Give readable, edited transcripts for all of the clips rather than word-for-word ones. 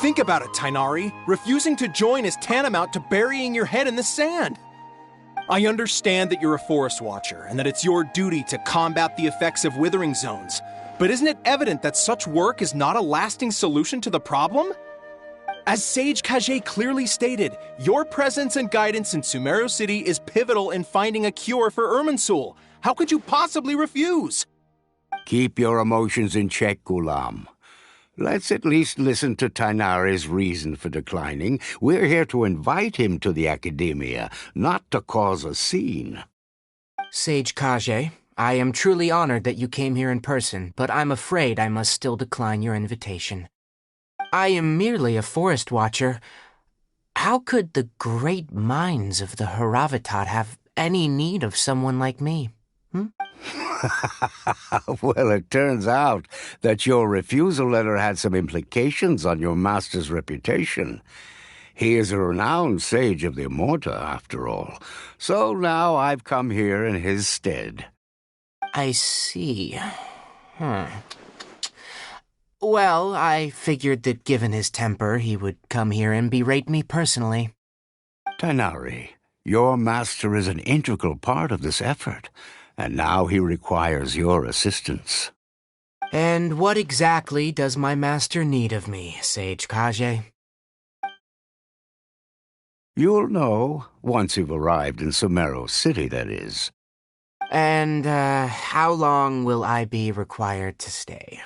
Think about it, Tainari. Refusing to join is tantamount to burying your head in the sand. I understand that you're a forest watcher and that it's your duty to combat the effects of withering zones, but isn't it evident that such work is not a lasting solution to the problem? As Sage Kage clearly stated, your presence and guidance in Sumeru City is pivotal in finding a cure for Irminsul. How could you possibly refuse? Keep your emotions in check, Gulam. Let's at least listen to Tainari's reason for declining. We're here to invite him to the Academia, not to cause a scene. Sage Kage, I am truly honored that you came here in person, but I'm afraid I must still decline your invitation. I am merely a forest watcher. How could the great minds of the Haravatat have any need of someone like me? Well, it turns out that your refusal letter had some implications on your master's reputation. He is a renowned sage of the Immorta, after all. So now I've come here in his stead. I see. Well, I figured that given his temper, he would come here and berate me personally. Tainari, your master is an integral part of this effort, and now he requires your assistance. And what exactly does my master need of me, Sage Kage? You'll know once you've arrived in Sumeru City, that is. And, how long will I be required to stay?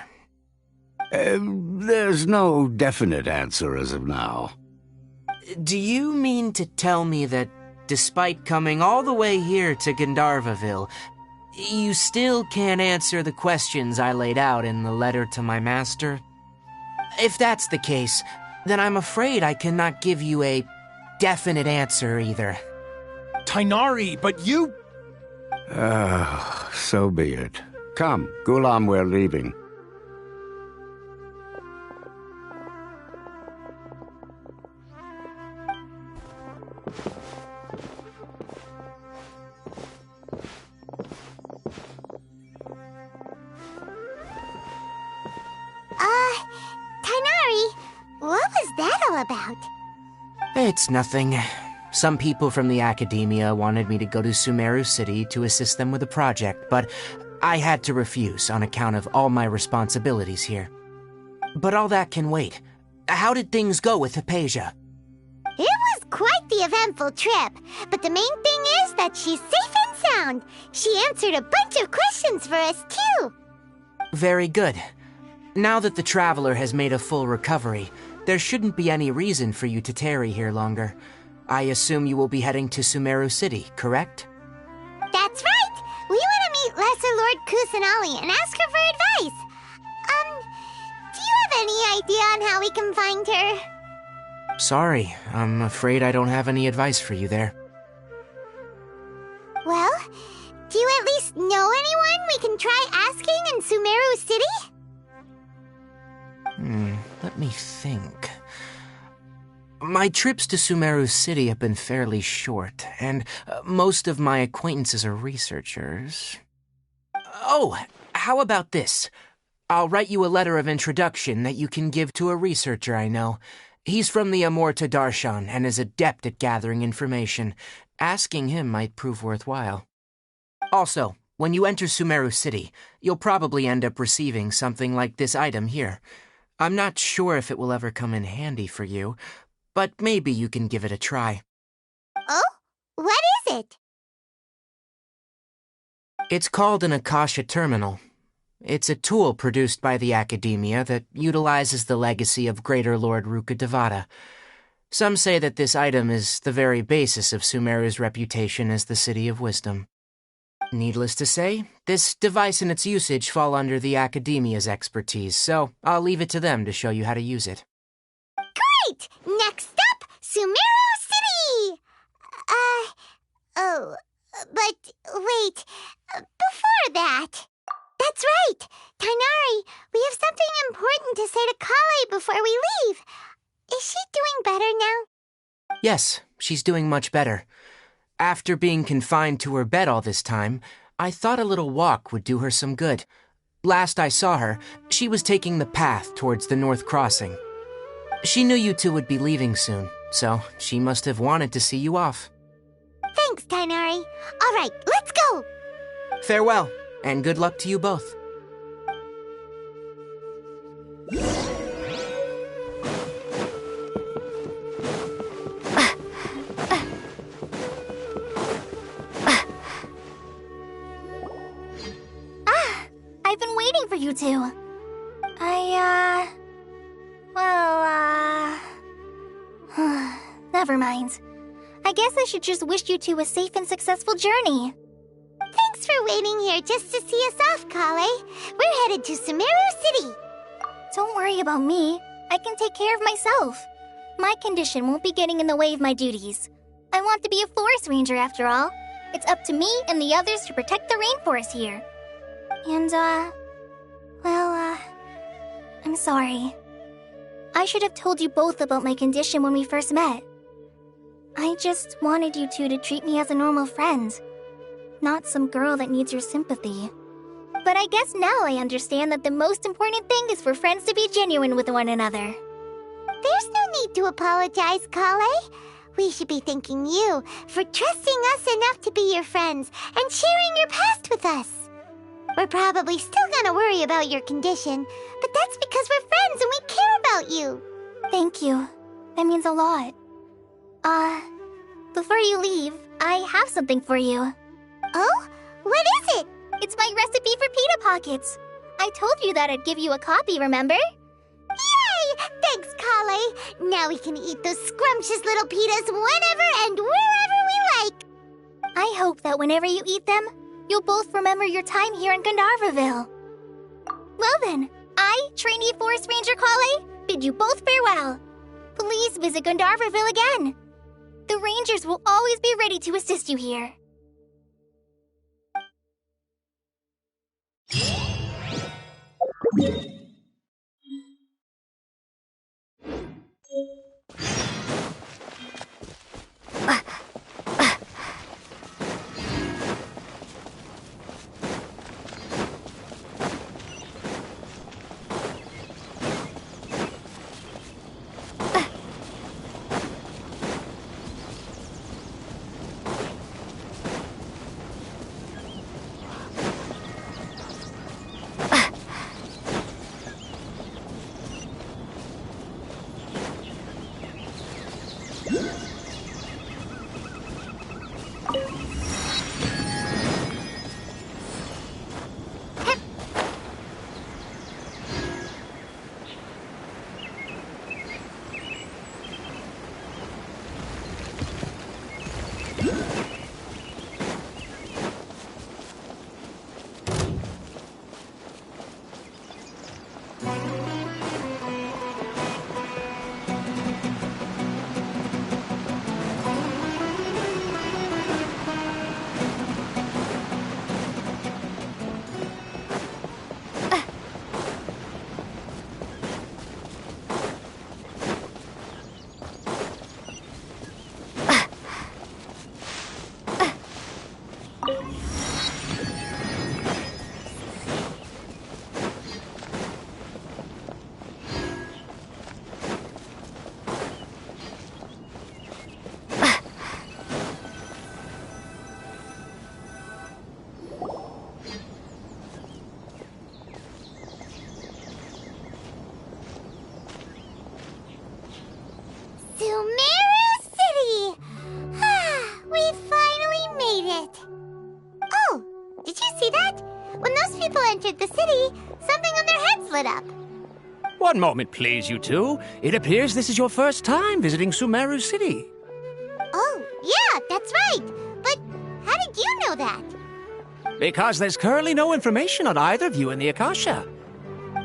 There's no definite answer as of now. Do you mean to tell me that, despite coming all the way here to Gandharvaville, you still can't answer the questions I laid out in the letter to my master? If that's the case, then I'm afraid I cannot give you a definite answer either. Tainari, but you... So be it. Come, Gulam, we're leaving. Tainari, what was that all about? It's nothing. Some people from the Academia wanted me to go to Sumeru City to assist them with a project, but I had to refuse on account of all my responsibilities here. But all that can wait. How did things go with Hypatia? It was quite the eventful trip, but the main thing is that she's safe and sound. She answered a bunch of questions for us, too. Very good. Now that the Traveler has made a full recovery, there shouldn't be any reason for you to tarry here longer. I assume you will be heading to Sumeru City, correct? That's right! We want to meet Lesser Lord Kusanali and ask her for advice. Do you have any idea on how we can find her? Sorry, I'm afraid I don't have any advice for you there. Well, do you at least know anyone we can try asking in Sumeru City? Let me think. My trips to Sumeru City have been fairly short, and most of my acquaintances are researchers. Oh, how about this? I'll write you a letter of introduction that you can give to a researcher I know. He's from the Amorta Darshan and is adept at gathering information. Asking him might prove worthwhile. Also, when you enter Sumeru City, you'll probably end up receiving something like this item here. I'm not sure if it will ever come in handy for you, but maybe you can give it a try. Oh? What is it? It's called an Akasha Terminal. It's a tool produced by the Academia that utilizes the legacy of Greater Lord Rukkhadevata. Some say that this item is the very basis of Sumeru's reputation as the City of Wisdom. Needless to say, this device and its usage fall under the Academia's expertise, so I'll leave it to them to show you how to use it. Great! Next up, Sumeru City! But wait, before that... That's right! Tainari, we have something important to say to Kale before we leave. Is she doing better now? Yes, she's doing much better. After being confined to her bed all this time, I thought a little walk would do her some good. Last I saw her, she was taking the path towards the North Crossing. She knew you two would be leaving soon, so she must have wanted to see you off. Thanks, Tainari. All right, let's go! Farewell, and good luck to you both. I've been waiting for you two. Never mind. I guess I should just wish you two a safe and successful journey. Thanks for waiting here just to see us off, Kale. We're headed to Sumeru City. Don't worry about me. I can take care of myself. My condition won't be getting in the way of my duties. I want to be a forest ranger after all. It's up to me and the others to protect the rainforest here. And, I'm sorry. I should have told you both about my condition when we first met. I just wanted you two to treat me as a normal friend, not some girl that needs your sympathy. But I guess now I understand that the most important thing is for friends to be genuine with one another. There's no need to apologize, Kale. We should be thanking you for trusting us enough to be your friends and sharing your past with us. We're probably still gonna worry about your condition, but that's because we're friends and we care about you. Thank you. That means a lot. Before you leave, I have something for you. Oh? What is it? It's my recipe for pita pockets. I told you that I'd give you a copy, remember? Yay! Thanks, Kale. Now we can eat those scrumptious little pitas whenever and wherever we like. I hope that whenever you eat them, you'll both remember your time here in Gandharvaville. Well then, I, trainee Forest Ranger Kale, bid you both farewell. Please visit Gandharvaville again. The Rangers will always be ready to assist you here. Sumeru City! We finally made it! Oh, did you see that? When those people entered the city, something on their heads lit up. One moment, please, you two. It appears this is your first time visiting Sumeru City. Oh, yeah, that's right. But how did you know that? Because there's currently no information on either of you in the Akasha.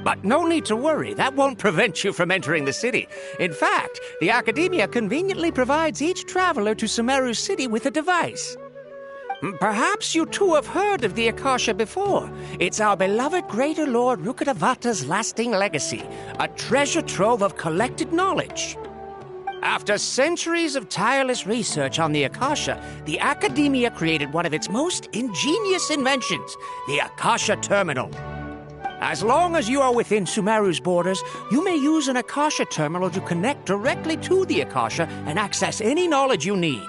But no need to worry, that won't prevent you from entering the city. In fact, the Academia conveniently provides each traveler to Sumeru City with a device. Perhaps you two have heard of the Akasha before. It's our beloved Greater Lord Rukkhadevata's lasting legacy, a treasure trove of collected knowledge. After centuries of tireless research on the Akasha, the Academia created one of its most ingenious inventions, the Akasha Terminal. As long as you are within Sumeru's borders, you may use an Akasha terminal to connect directly to the Akasha and access any knowledge you need.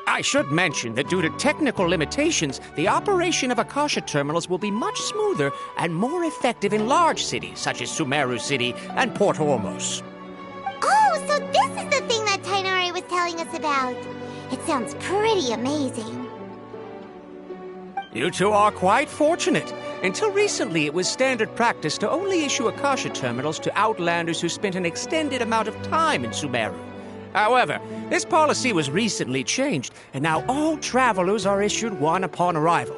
I should mention that due to technical limitations, the operation of Akasha terminals will be much smoother and more effective in large cities such as Sumeru City and Port Ormos. Oh, so this is the thing that Tainari was telling us about. It sounds pretty amazing. You two are quite fortunate. Until recently, it was standard practice to only issue Akasha terminals to outlanders who spent an extended amount of time in Sumeru. However, this policy was recently changed, and now all travelers are issued one upon arrival.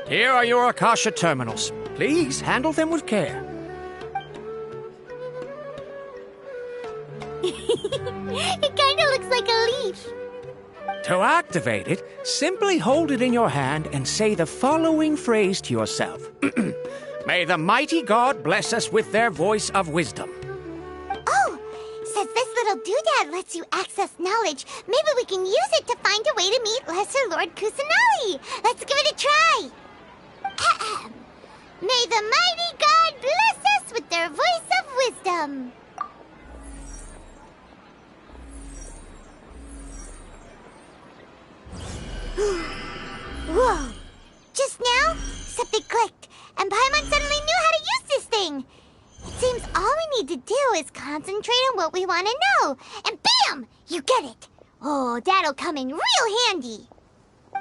Here are your Akasha terminals. Please handle them with care. It kinda looks like a leaf. To activate it, simply hold it in your hand and say the following phrase to yourself. May the mighty God bless us with their voice of wisdom. Oh, since this little doodad lets you access knowledge, maybe we can use it to find a way to meet Lesser Lord Kusanali. Let's give it a try. Ahem. May the mighty God bless us with their voice of wisdom. Whoa! Just now, something clicked, and Paimon suddenly knew how to use this thing. It seems all we need to do is concentrate on what we want to know, and bam! You get it. Oh, that'll come in real handy.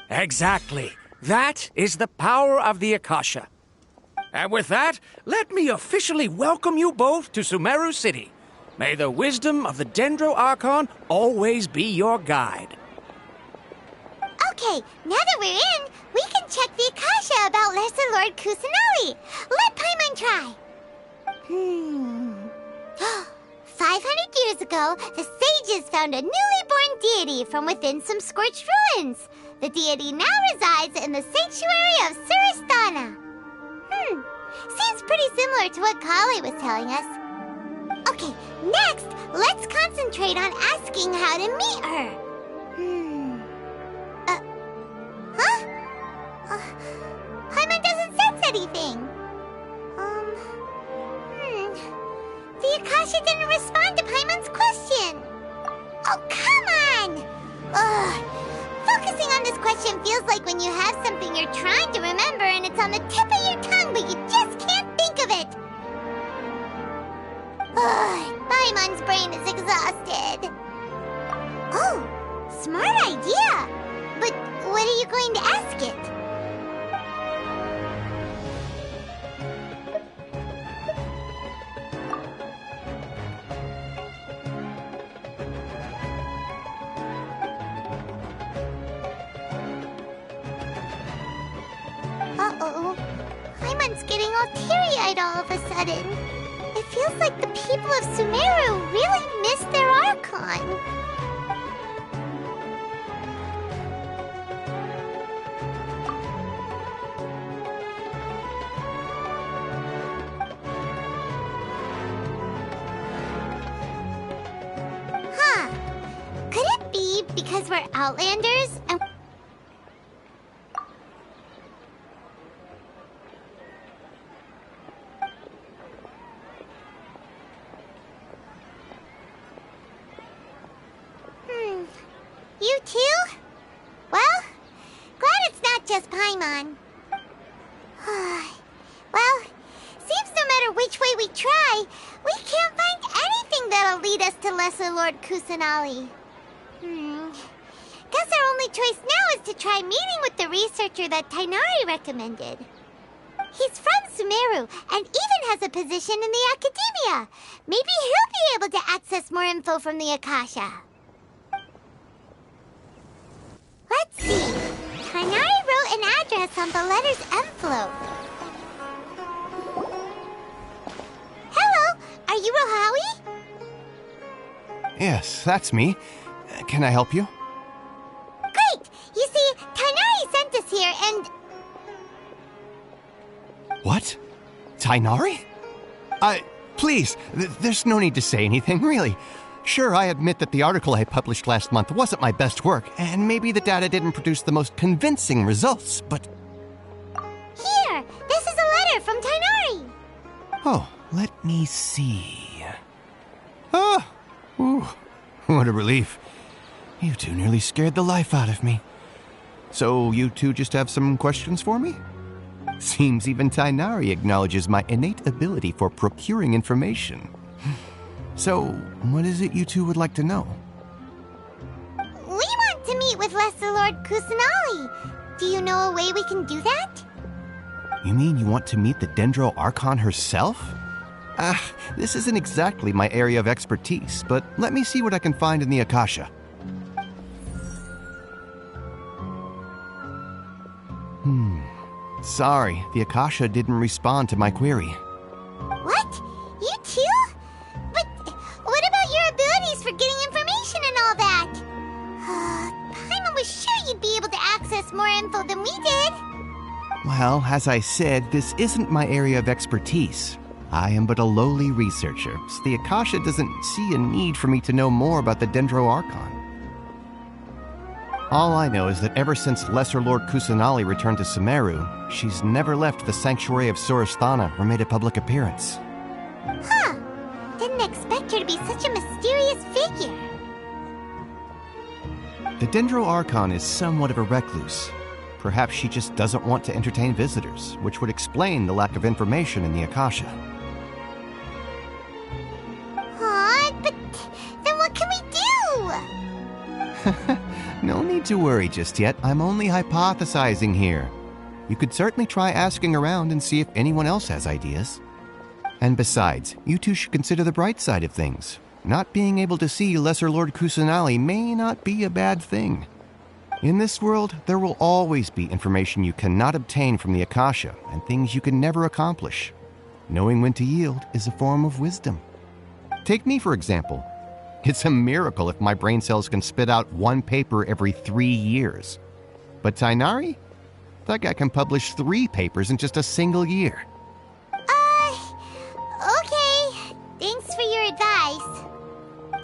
Exactly. That is the power of the Akasha. And with that, let me officially welcome you both to Sumeru City. May the wisdom of the Dendro Archon always be your guide. Okay, now that we're in, we can check the Akasha about Lesser Lord Kusanali. Let Paimon try. 500 years ago, the sages found a newly born deity from within some scorched ruins. The deity now resides in the sanctuary of Suristana. Seems pretty similar to what Kali was telling us. Okay, next, let's concentrate on asking how to meet her. Paimon doesn't sense anything. The Akasha didn't respond to Paimon's question. Oh, come on! Ugh. Focusing on this question feels like when you have something you're trying to remember and it's on the tip of your tongue, but you just can't think of it. Ugh. Paimon's brain is exhausted. Oh, smart idea. But what are you going to ask it? Uh-oh. Paimon's getting all teary-eyed all of a sudden. It feels like the people of Sumeru really miss their Archon. Could it be because we're Outlanders and... You too? Well, glad it's not just Paimon. Well, seems no matter which way we try, we can't find anything that'll lead us to Lesser Lord Kusanali. Guess our only choice now is to try meeting with the researcher that Tainari recommended. He's from Sumeru and even has a position in the Academia. Maybe he'll be able to access more info from the Akasha. Let's see. Tainari wrote an address on the letter's envelope. Hello, are you Rohawi? Yes, that's me. Can I help you? Great! You see, Tainari sent us here and... What? Tainari? Please, there's no need to say anything, really. Sure, I admit that the article I published last month wasn't my best work, and maybe the data didn't produce the most convincing results, but... Here! This is a letter from Tainari! Oh, let me see. Oh! Ooh, what a relief. You two nearly scared the life out of me. So you two just have some questions for me? Seems even Tainari acknowledges my innate ability for procuring information. So, what is it you two would like to know? We want to meet with Lesser Lord Kusanali. Do you know a way we can do that? You mean you want to meet the Dendro Archon herself? This isn't exactly my area of expertise, but let me see what I can find in the Akasha. Sorry, the Akasha didn't respond to my query. What? You too? But what about your abilities for getting information and all that? Paimon was sure you'd be able to access more info than we did. Well, as I said, this isn't my area of expertise. I am but a lowly researcher, so the Akasha doesn't see a need for me to know more about the Dendro Archon. All I know is that ever since Lesser Lord Kusanali returned to Sumeru, she's never left the Sanctuary of Surasthana or made a public appearance. Huh. Didn't expect her to be such a mysterious figure. The Dendro Archon is somewhat of a recluse. Perhaps she just doesn't want to entertain visitors, which would explain the lack of information in the Akasha. But then what can we do? No need to worry just yet. I'm only hypothesizing here. You could certainly try asking around and see if anyone else has ideas. And besides, you two should consider the bright side of things. Not being able to see Lesser Lord Kusanali may not be a bad thing. In this world, there will always be information you cannot obtain from the Akasha and things you can never accomplish. Knowing when to yield is a form of wisdom. Take me, for example. It's a miracle if my brain cells can spit out one paper every 3 years. But Tainari? That guy can publish 3 papers in just a single year. Okay. Thanks for your advice.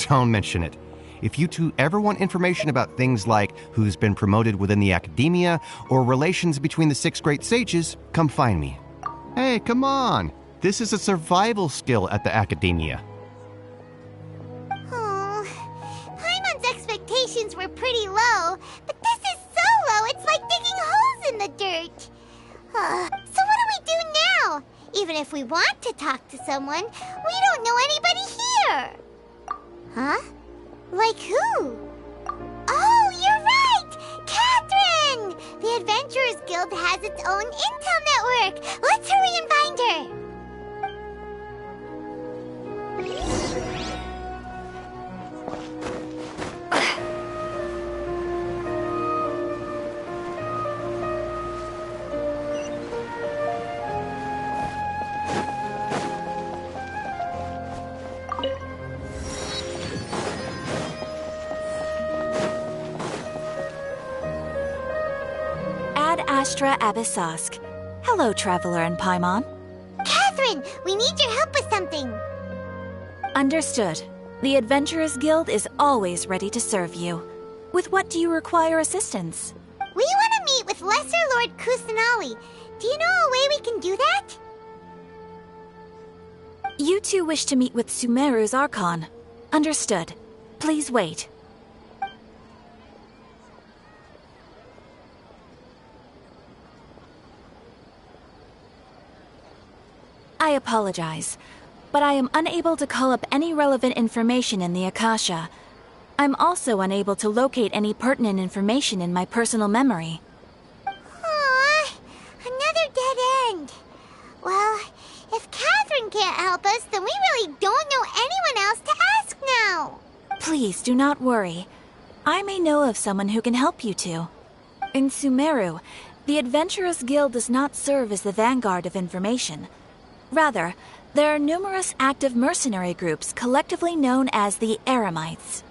Don't mention it. If you two ever want information about things like who's been promoted within the academia or relations between the 6 great sages, come find me. Hey, come on. This is a survival skill at the academia. Paimon's expectations were pretty low, but this is so low it's like digging holes in the dirt. So what do we do now? Even if we want to talk to someone, we don't know anybody here. Huh? Like who? Oh, you're right! Catherine! The Adventurers Guild has its own intel network. Let's hurry and find her. Astra Abyssosk. Hello, Traveler and Paimon. Catherine, we need your help with something. Understood. The Adventurers Guild is always ready to serve you. With what do you require assistance? We want to meet with Lesser Lord Kusanali. Do you know a way we can do that? You two wish to meet with Sumeru's Archon. Understood. Please wait. I apologize, but I am unable to call up any relevant information in the Akasha. I'm also unable to locate any pertinent information in my personal memory. Aww, another dead end. Well, if Catherine can't help us, then we really don't know anyone else to ask now. Please do not worry. I may know of someone who can help you two. In Sumeru, the Adventurers Guild does not serve as the vanguard of information. Rather, there are numerous active mercenary groups collectively known as the Eremites.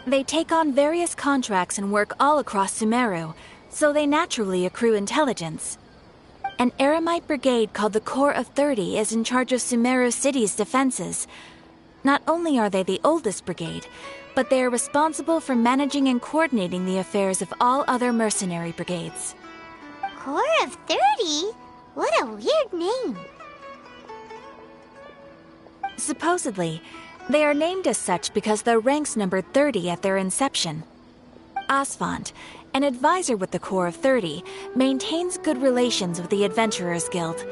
They take on various contracts and work all across Sumeru, so they naturally accrue intelligence. An Eremite brigade called the Corps of 30 is in charge of Sumeru City's defenses. Not only are they the oldest brigade, but they are responsible for managing and coordinating the affairs of all other mercenary brigades. Corps of 30? What a weird name. Supposedly, they are named as such because their ranks numbered 30 at their inception. Asfand, an advisor with the Corps of 30, maintains good relations with the Adventurers Guild.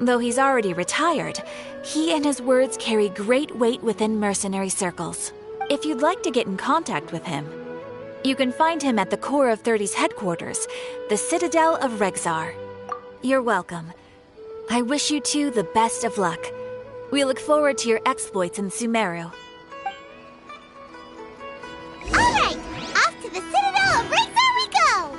Though he's already retired, he and his words carry great weight within mercenary circles. If you'd like to get in contact with him, you can find him at the Corps of 30's headquarters, the Citadel of Rexar. You're welcome. I wish you two the best of luck. We look forward to your exploits in Sumeru. Alright, off to the Citadel of Rexar we go!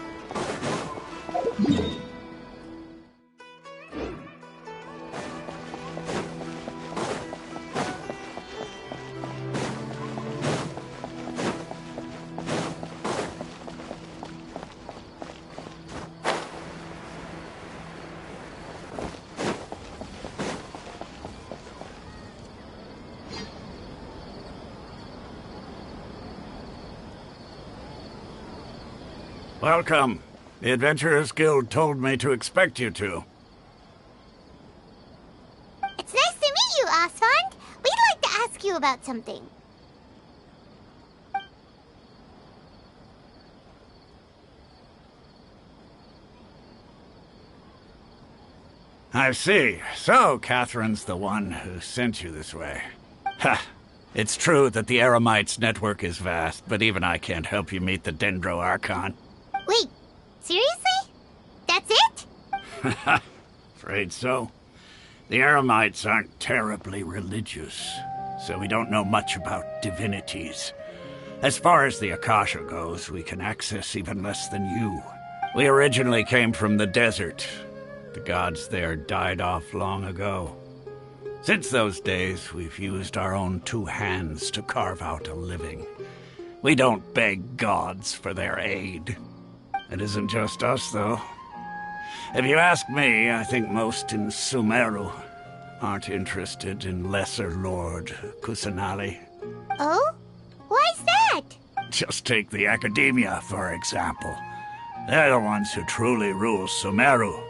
Welcome. The Adventurers Guild told me to expect you two. It's nice to meet you, Asfand. We'd like to ask you about something. I see. So, Catherine's the one who sent you this way. Ha! It's true that the Eremites' network is vast, but even I can't help you meet the Dendro Archon. Wait, seriously? That's it? Afraid so. The Eremites aren't terribly religious, so we don't know much about divinities. As far as the Akasha goes, we can access even less than you. We originally came from the desert. The gods there died off long ago. Since those days, we've used our own two hands to carve out a living. We don't beg gods for their aid. It isn't just us, though. If you ask me, I think most in Sumeru aren't interested in Lesser Lord Kusanali. Oh? Why's that? Just take the Academia, for example. They're the ones who truly rule Sumeru.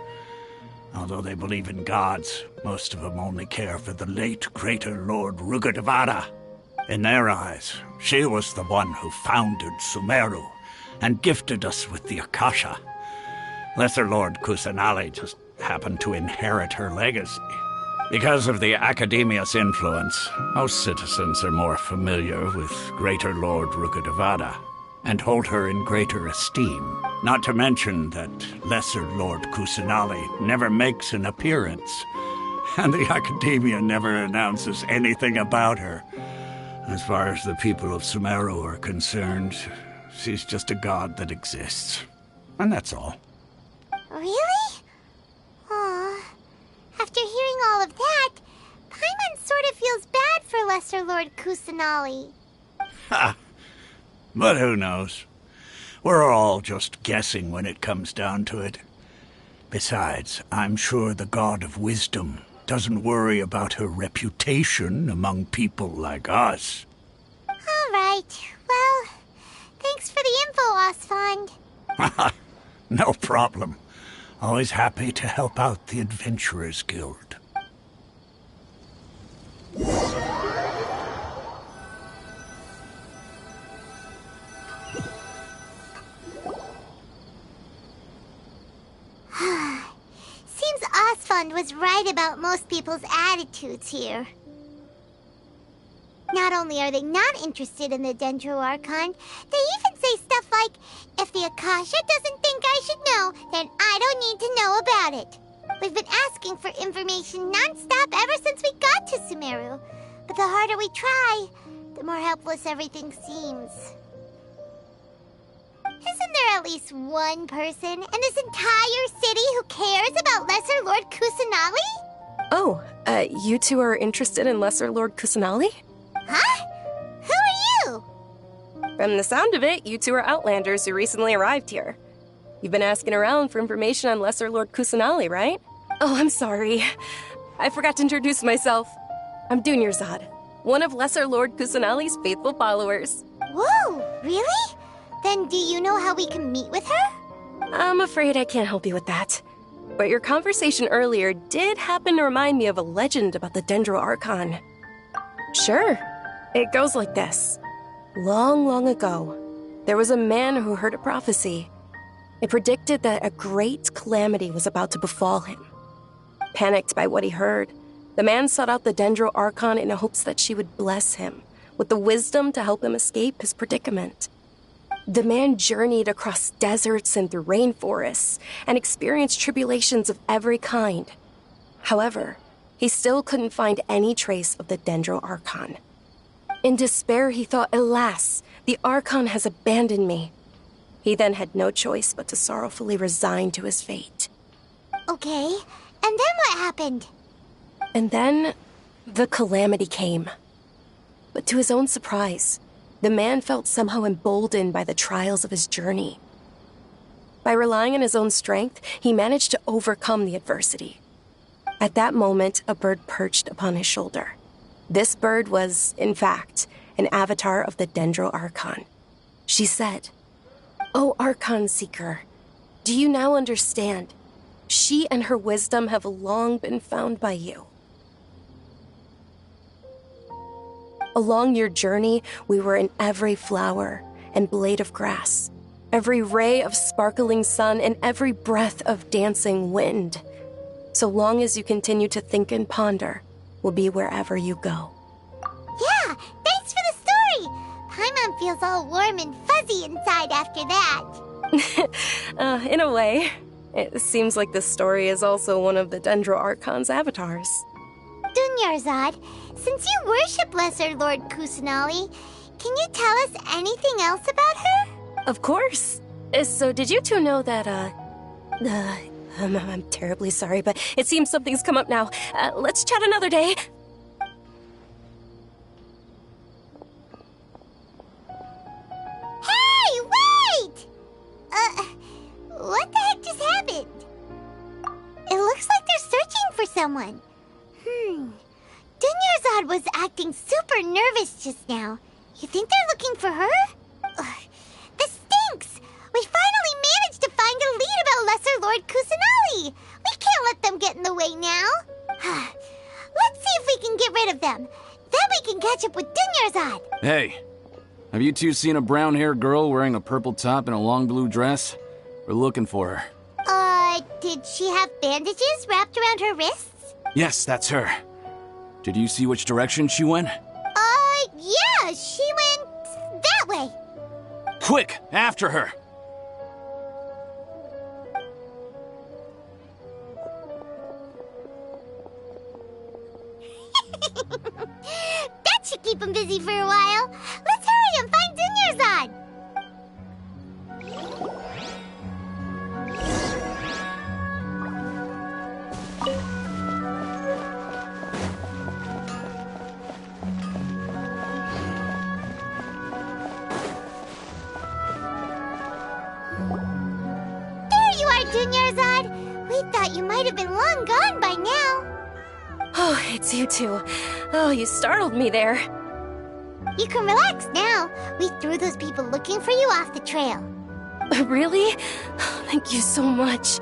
Although they believe in gods, most of them only care for the late Greater Lord Rugadavada. In their eyes, she was the one who founded Sumeru and gifted us with the Akasha. Lesser Lord Kusanali just happened to inherit her legacy. Because of the Academia's influence, most citizens are more familiar with Greater Lord Rugadavada and hold her in greater esteem. Not to mention that Lesser Lord Kusanali never makes an appearance, and the Academia never announces anything about her. As far as the people of Sumeru are concerned, she's just a god that exists. And that's all. Really? Aw. After hearing all of that, Paimon sort of feels bad for Lesser Lord Kusanali. Ha! But who knows? We're all just guessing when it comes down to it. Besides, I'm sure the God of Wisdom doesn't worry about her reputation among people like us. All right. Well, thanks for the info, Asfand. No problem. Always happy to help out the Adventurers Guild. Seems Asfand was right about most people's attitudes here. Not only are they not interested in the Dendro Archon, they even say stuff like, if the Akasha doesn't think I should know, then I don't need to know about it. We've been asking for information non-stop ever since we got to Sumeru. But the harder we try, the more helpless everything seems. Isn't there at least one person in this entire city who cares about Lesser Lord Kusanali? Oh, you two are interested in Lesser Lord Kusanali? Huh? Who are you? From the sound of it, you two are Outlanders who recently arrived here. You've been asking around for information on Lesser Lord Kusanali, right? Oh, I'm sorry. I forgot to introduce myself. I'm Dunyarzad, one of Lesser Lord Kusanali's faithful followers. Whoa, really? Then do you know how we can meet with her? I'm afraid I can't help you with that. But your conversation earlier did happen to remind me of a legend about the Dendro Archon. Sure. It goes like this. Long, long ago, there was a man who heard a prophecy. It predicted that a great calamity was about to befall him. Panicked by what he heard, the man sought out the Dendro Archon in hopes that she would bless him with the wisdom to help him escape his predicament. The man journeyed across deserts and through rainforests and experienced tribulations of every kind. However, he still couldn't find any trace of the Dendro Archon. In despair, he thought, alas, the Archon has abandoned me. He then had no choice but to sorrowfully resign to his fate. Okay, and then what happened? And then, the calamity came. But to his own surprise, the man felt somehow emboldened by the trials of his journey. By relying on his own strength, he managed to overcome the adversity. At that moment, a bird perched upon his shoulder. This bird was, in fact, an avatar of the Dendro Archon. She said, "O Archon Seeker, do you now understand? She and her wisdom have long been found by you. Along your journey, we were in every flower and blade of grass, every ray of sparkling sun, and every breath of dancing wind. So long as you continue to think and ponder, we'll be wherever you go." Yeah, thanks for the story! Paimon feels all warm and fuzzy inside after that. In a way. It seems like this story is also one of the Dendro Archon's avatars. Dunyarzad, since you worship Lesser Lord Kusanali, can you tell us anything else about her? Of course. So did you two know that, I'm terribly sorry, but it seems something's come up now. Let's chat another day. Hey, wait! What the heck just happened? It looks like they're searching for someone. Dunyarzad was acting super nervous just now. You think they're looking for her? This stinks! We finally managed to find a lead about Lesser Lord Kusanali! We can't let them get in the way now. Let's see if we can get rid of them. Then we can catch up with Dunyarzad. Hey, have you two seen a brown-haired girl wearing a purple top and a long blue dress? We're looking for her. Did she have bandages wrapped around her wrists? Yes, that's her. Did you see which direction she went? Yeah, she went that way. Quick, after her! That should keep him busy for a while. Let's hurry and find Dunyarzad. There you are, Dunyarzad. We thought you might have been long gone by now. Oh, it's you two. Oh, you startled me there. You can relax now. We threw those people looking for you off the trail. Really? Thank you so much.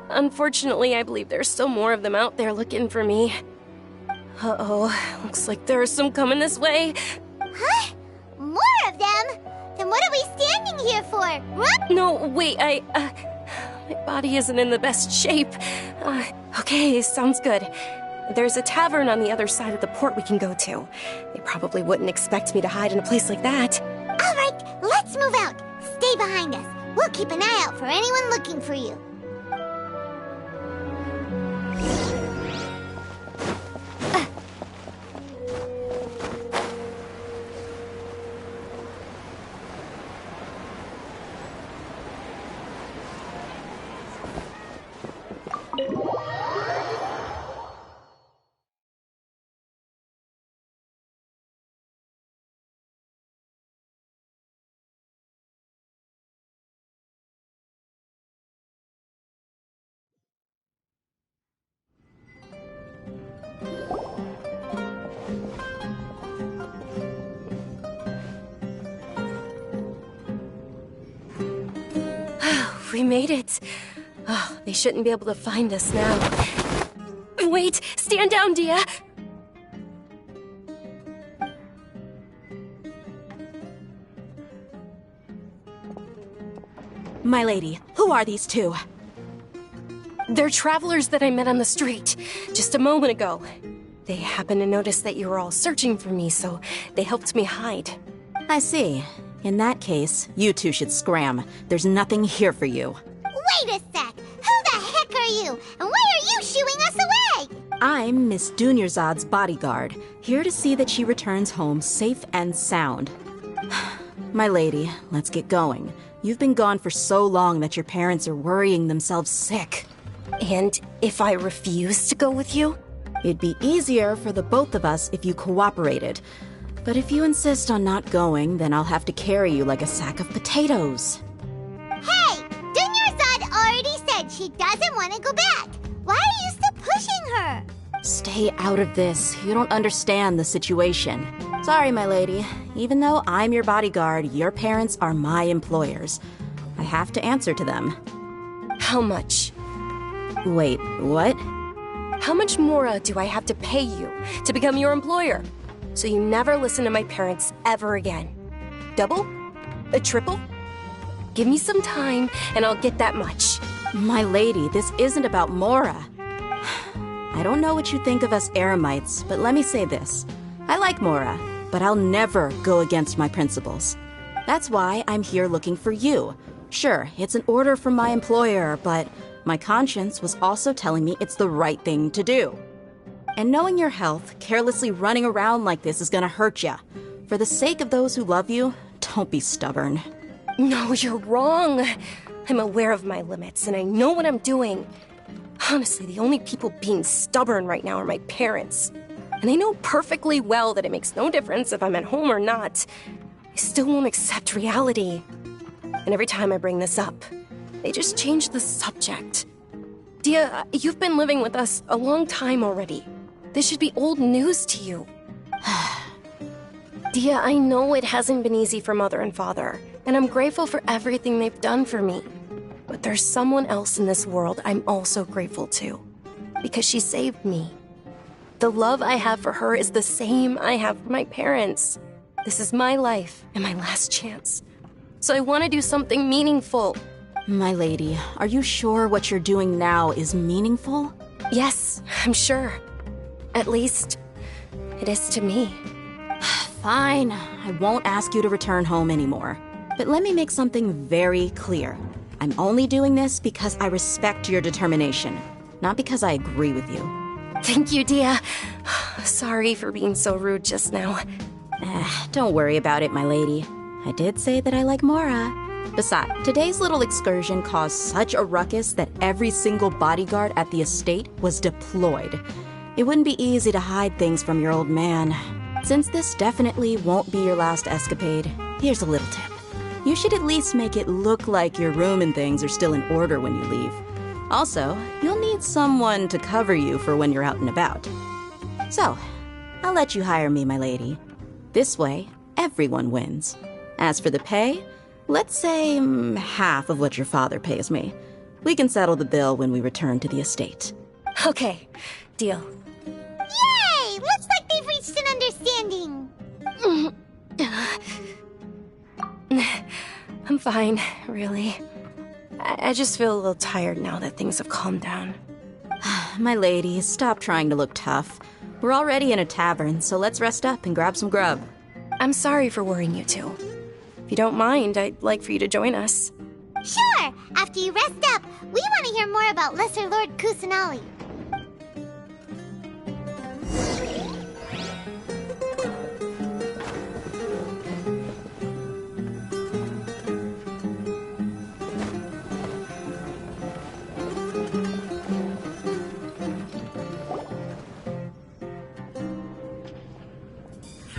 Unfortunately, I believe there's still more of them out there looking for me. Uh-oh, looks like there are some coming this way. Huh? More of them? Then what are we standing here for? Run! No, wait, my body isn't in the best shape. Okay, sounds good. There's a tavern on the other side of the port we can go to. They probably wouldn't expect me to hide in a place like that. All right, let's move out. Stay behind us. We'll keep an eye out for anyone looking for you. We made it. Oh, they shouldn't be able to find us now. Wait, stand down, Dia. My lady, who are these two? They're travelers that I met on the street just a moment ago. They happened to notice that you were all searching for me, so they helped me hide. I see. In that case, you two should scram. There's nothing here for you. Wait a sec! Who the heck are you? And why are you shooing us away? I'm Miss Dunyarzad's bodyguard, here to see that she returns home safe and sound. My lady, let's get going. You've been gone for so long that your parents are worrying themselves sick. And if I refuse to go with you? It'd be easier for the both of us if you cooperated. But if you insist on not going, then I'll have to carry you like a sack of potatoes. Hey! Dunyarzad already said she doesn't want to go back. Why are you still pushing her? Stay out of this. You don't understand the situation. Sorry, my lady. Even though I'm your bodyguard, your parents are my employers. I have to answer to them. How much? Wait, what? How much more do I have to pay you to become your employer? So you never listen to my parents ever again. Double? A triple? Give me some time and I'll get that much. My lady, this isn't about Mora. I don't know what you think of us Eremites, but let me say this. I like Mora, but I'll never go against my principles. That's why I'm here looking for you. Sure, it's an order from my employer, but my conscience was also telling me it's the right thing to do. And knowing your health, carelessly running around like this is gonna hurt ya. For the sake of those who love you, don't be stubborn. No, you're wrong. I'm aware of my limits, and I know what I'm doing. Honestly, the only people being stubborn right now are my parents. And I know perfectly well that it makes no difference if I'm at home or not. I still won't accept reality. And every time I bring this up, they just change the subject. Dia, you've been living with us a long time already. This should be old news to you. Dia, I know it hasn't been easy for Mother and Father, and I'm grateful for everything they've done for me. But there's someone else in this world I'm also grateful to, because she saved me. The love I have for her is the same I have for my parents. This is my life and my last chance. So I want to do something meaningful. My lady, are you sure what you're doing now is meaningful? Yes, I'm sure. At least, it is to me. Fine, I won't ask you to return home anymore. But let me make something very clear. I'm only doing this because I respect your determination, not because I agree with you. Thank you, Dia. Sorry for being so rude just now. Don't worry about it, my lady. I did say that I like Mora. Besides, today's little excursion caused such a ruckus that every single bodyguard at the estate was deployed. It wouldn't be easy to hide things from your old man. Since this definitely won't be your last escapade, here's a little tip. You should at least make it look like your room and things are still in order when you leave. Also, you'll need someone to cover you for when you're out and about. So, I'll let you hire me, my lady. This way, everyone wins. As for the pay, let's say half of what your father pays me. We can settle the bill when we return to the estate. Okay, deal. Yay! Looks like they've reached an understanding. I'm fine, really. I just feel a little tired now that things have calmed down. My lady, stop trying to look tough. We're already in a tavern, so let's rest up and grab some grub. I'm sorry for worrying you two. If you don't mind, I'd like for you to join us. Sure! After you rest up, we want to hear more about Lesser Lord Kusanali.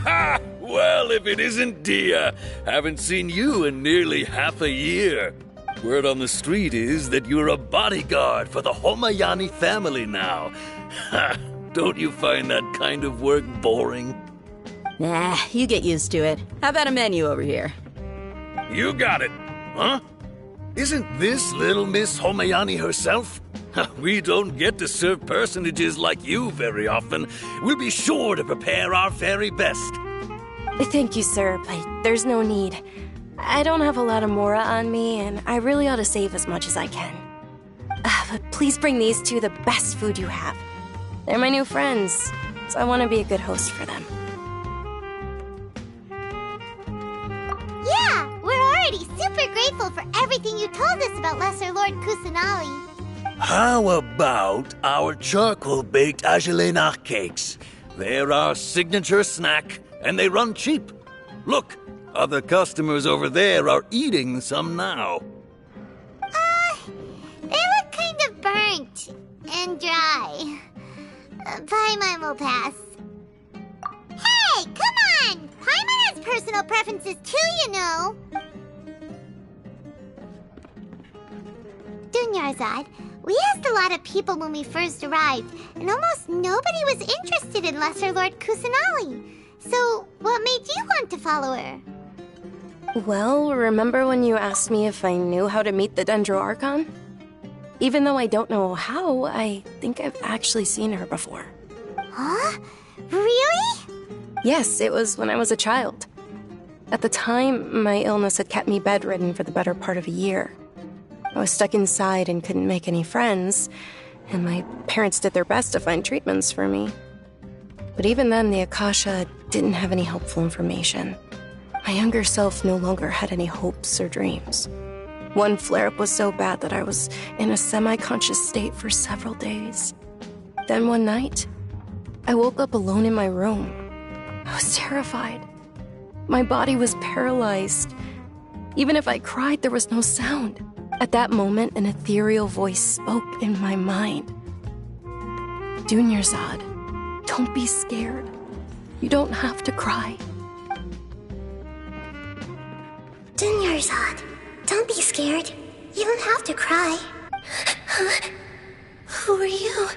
Ha! Well, if it isn't Dia, haven't seen you in nearly half a year. Word on the street is that you're a bodyguard for the Homayani family now. Ha! Don't you find that kind of work boring? Nah, you get used to it. How about a menu over here? You got it. Huh? Isn't this little Miss Homayani herself? We don't get to serve personages like you very often. We'll be sure to prepare our very best. Thank you, sir, but there's no need. I don't have a lot of Mora on me, and I really ought to save as much as I can. But please bring these two the best food you have. They're my new friends, so I want to be a good host for them. Yeah, we're already super grateful for everything you told us about Lesser Lord Kusanali. How about our charcoal-baked Agelenach cakes? They're our signature snack, and they run cheap. Look, other customers over there are eating some now. They look kind of burnt and dry. Paimon will pass. Hey, come on! Paimon has personal preferences too, you know. Dunyarzad, we asked a lot of people when we first arrived, and almost nobody was interested in Lesser Lord Kusanali. So, what made you want to follow her? Well, remember when you asked me if I knew how to meet the Dendroarchon? Even though I don't know how, I think I've actually seen her before. Huh? Really? Yes, it was when I was a child. At the time, my illness had kept me bedridden for the better part of a year. I was stuck inside and couldn't make any friends, and my parents did their best to find treatments for me. But even then, the Akasha didn't have any helpful information. My younger self no longer had any hopes or dreams. One flare-up was so bad that I was in a semi-conscious state for several days. Then one night, I woke up alone in my room. I was terrified. My body was paralyzed. Even if I cried, there was no sound. At that moment, an ethereal voice spoke in my mind. Dunyarzad, don't be scared. You don't have to cry. Dunyarzad, don't be scared. You don't have to cry. Who are you?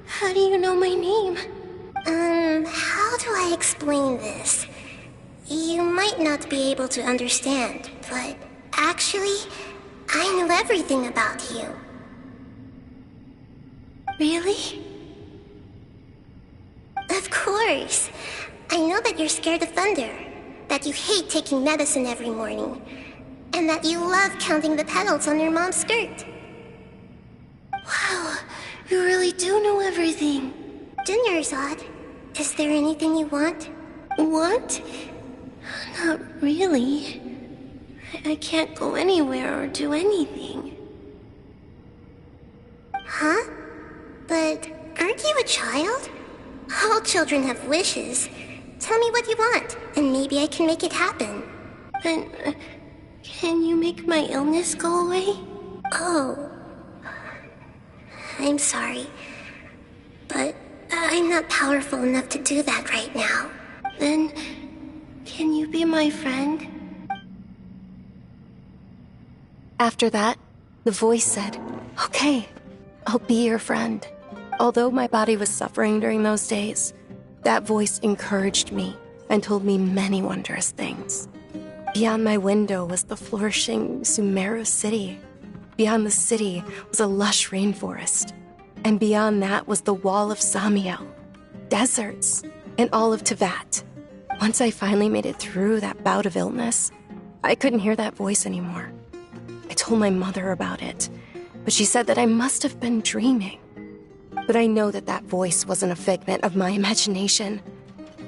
How do you know my name? How do I explain this? You might not be able to understand, but actually, I know everything about you. Really? Of course. I know that you're scared of thunder, that you hate taking medicine every morning, and that you love counting the petals on your mom's skirt. Wow, you really do know everything. Dunyarzad, is there anything you want? Want? Not really. I can't go anywhere or do anything. Huh? But aren't you a child? All children have wishes. Tell me what you want, and maybe I can make it happen. But can you make my illness go away? Oh. I'm sorry. But I'm not powerful enough to do that right now. Then, can you be my friend? After that, the voice said, "Okay, I'll be your friend." Although my body was suffering during those days, that voice encouraged me and told me many wondrous things. Beyond my window was the flourishing Sumeru city. Beyond the city was a lush rainforest. And beyond that was the wall of Samiel, deserts, and all of Tevat. Once I finally made it through that bout of illness, I couldn't hear that voice anymore. I told my mother about it, but she said that I must have been dreaming. But I know that that voice wasn't a figment of my imagination.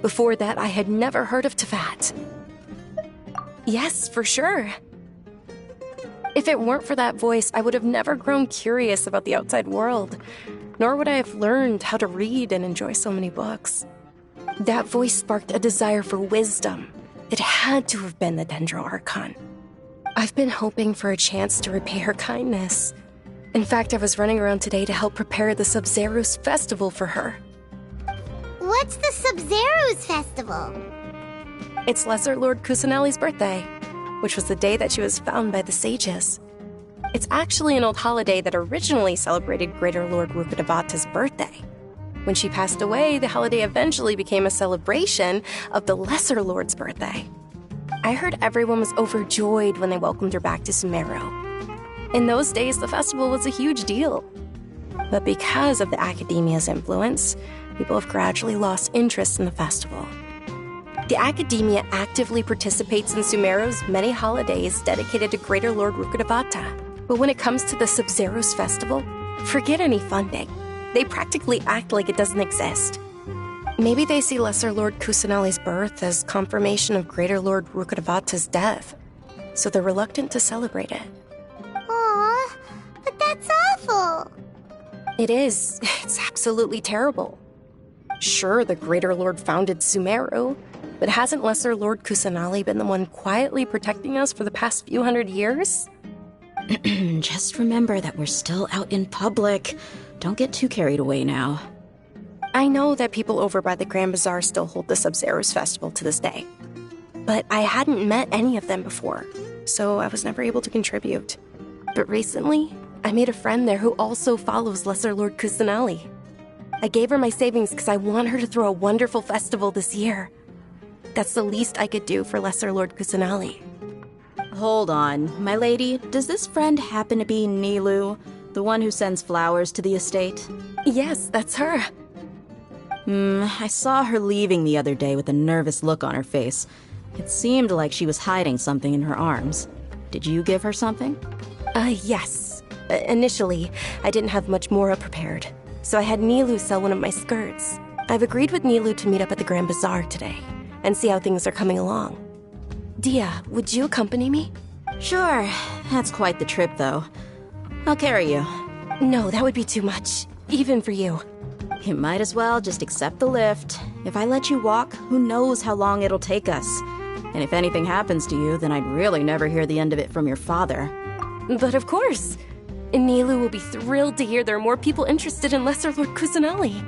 Before that, I had never heard of Tevat. Yes, for sure. If it weren't for that voice, I would have never grown curious about the outside world, nor would I have learned how to read and enjoy so many books. That voice sparked a desire for wisdom. It had to have been the Dendroarchon. I've been hoping for a chance to repay her kindness. In fact, I was running around today to help prepare the Sub-Zerus festival for her. What's the Sub-Zerus festival? It's Lesser Lord Kusanali's birthday, which was the day that she was found by the sages. It's actually an old holiday that originally celebrated Greater Lord Rukkhadevata's birthday. When she passed away, the holiday eventually became a celebration of the Lesser Lord's birthday. I heard everyone was overjoyed when they welcomed her back to Sumeru. In those days, the festival was a huge deal. But because of the Academia's influence, people have gradually lost interest in the festival. The Academia actively participates in Sumeru's many holidays dedicated to Greater Lord Rukkhadevata. But when it comes to the Sub-Zero's festival, forget any funding. They practically act like it doesn't exist. Maybe they see Lesser Lord Kusanali's birth as confirmation of Greater Lord Rukkhadevata's death, so they're reluctant to celebrate it. Aw, but that's awful. It is. It's absolutely terrible. Sure, the Greater Lord founded Sumeru, but hasn't Lesser Lord Kusanali been the one quietly protecting us for the past few hundred years? Just remember that we're still out in public. Don't get too carried away now. I know that people over by the Grand Bazaar still hold the Sub-Zero's festival to this day. But I hadn't met any of them before, so I was never able to contribute. But recently, I made a friend there who also follows Lesser Lord Kusanali. I gave her my savings because I want her to throw a wonderful festival this year. That's the least I could do for Lesser Lord Kusanali. Hold on, my lady. Does this friend happen to be Nilu, the one who sends flowers to the estate? Yes, that's her. I saw her leaving the other day with a nervous look on her face. It seemed like she was hiding something in her arms. Did you give her something? Yes. Initially, I didn't have much Mora prepared, so I had Nilu sell one of my skirts. I've agreed with Nilu to meet up at the Grand Bazaar today, and see how things are coming along. Dia, would you accompany me? Sure. That's quite the trip, though. I'll carry you. No, that would be too much, even for you. You might as well just accept the lift. If I let you walk, who knows how long it'll take us. And if anything happens to you, then I'd really never hear the end of it from your father. But of course. Nilu will be thrilled to hear there are more people interested in Lesser Lord Kusanali.